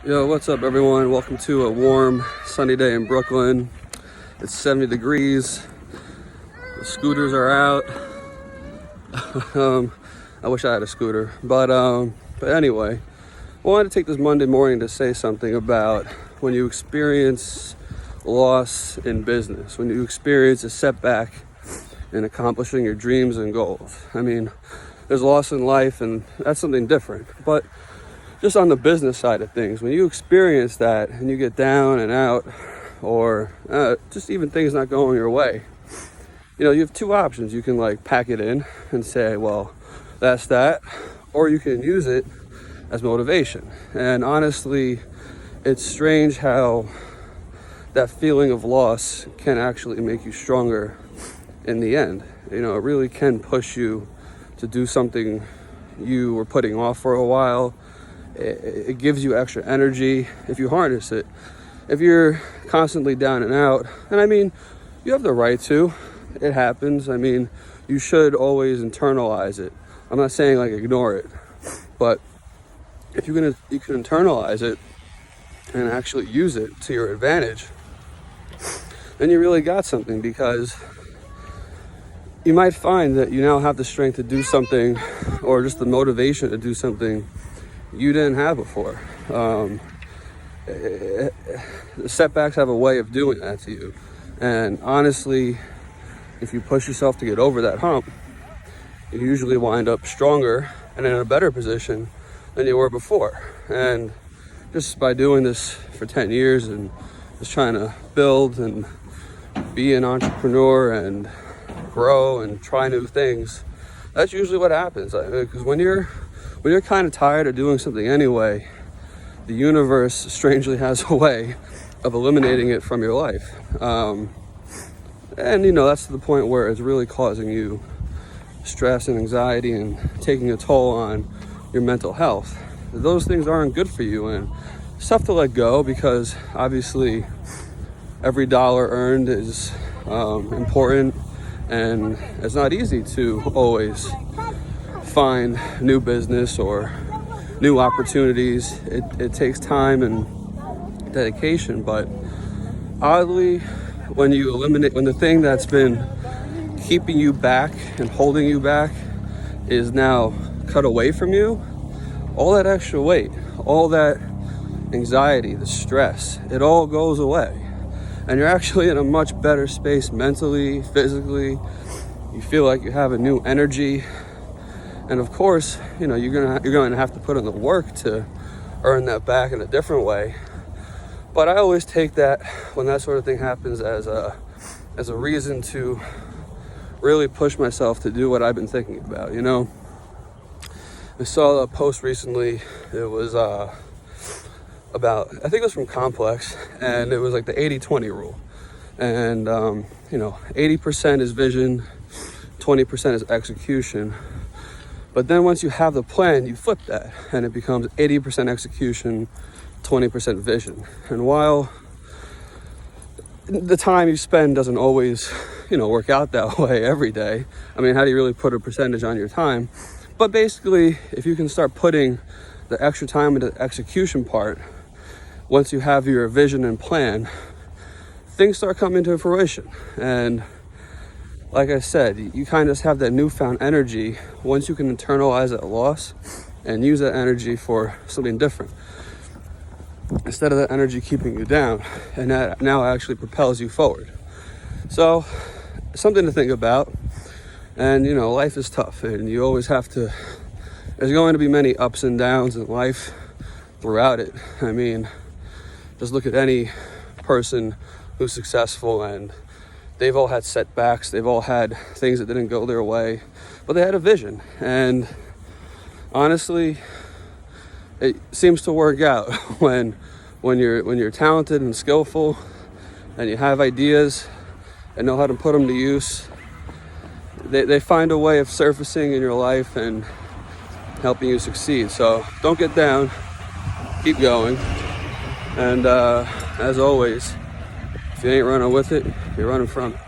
Yo, what's up everyone? Welcome to a warm, sunny day in Brooklyn. It's 70 degrees. The scooters are out. I wish I had a scooter. But anyway, I wanted to take this Monday morning to say something about when you experience loss in business, when you experience a setback in accomplishing your dreams and goals. I mean, there's loss in life and that's something different. But just on the business side of things, when you experience that and you get down and out, or just even things not going your way, you have two options. You can like pack it in and say, well, that's that, or you can use it as motivation. And honestly, it's strange how that feeling of loss can actually make you stronger in the end. It really can push you to do something you were putting off for a while. It gives you extra energy if you harness it. If you're constantly down and out, and I mean, you have the right to, it happens. I mean, you should always internalize it. I'm not saying like ignore it, but if you can internalize it and actually use it to your advantage, then you really got something, because you might find that you now have the strength to do something, or just the motivation to do something you didn't have before. The setbacks have a way of doing that to you. And honestly, if you push yourself to get over that hump, you usually wind up stronger and in a better position than you were before. And just by doing this for 10 years and just trying to build and be an entrepreneur and grow and try new things, that's usually what happens. Because when you're kind of tired of doing something anyway, the universe strangely has a way of eliminating it from your life. And that's to the point where it's really causing you stress and anxiety and taking a toll on your mental health. Those things aren't good for you, and it's tough to let go, because obviously every dollar earned is important, and it's not easy to always find new business or new opportunities. It takes time and dedication, but oddly, when the thing that's been keeping you back and holding you back is now cut away from you, all that extra weight, all that anxiety, the stress, it all goes away, and you're actually in a much better space mentally, physically. You feel like you have a new energy. And of course, you're going to have to put in the work to earn that back in a different way. But I always take that, when that sort of thing happens, as a reason to really push myself to do what I've been thinking about. I saw a post recently. It was about, I think it was from Complex, and it was like the 80-20 rule. And 80% is vision, 20% is execution. But then once you have the plan, you flip that, and it becomes 80% execution, 20% vision. And while the time you spend doesn't always, work out that way every day, I mean, how do you really put a percentage on your time? But basically, if you can start putting the extra time into the execution part, once you have your vision and plan, things start coming to fruition. And like I said, you kind of just have that newfound energy once you can internalize that loss and use that energy for something different, instead of that energy keeping you down, and that now actually propels you forward. So, something to think about. And life is tough, and you always have to, there's going to be many ups and downs in life throughout it. I mean, just look at any person who's successful, and they've all had setbacks. They've all had things that didn't go their way, but they had a vision. And honestly, it seems to work out when you're talented and skillful, and you have ideas and know how to put them to use. They find a way of surfacing in your life and helping you succeed. So don't get down. Keep going. And as always, if you ain't running with it, you're running from it.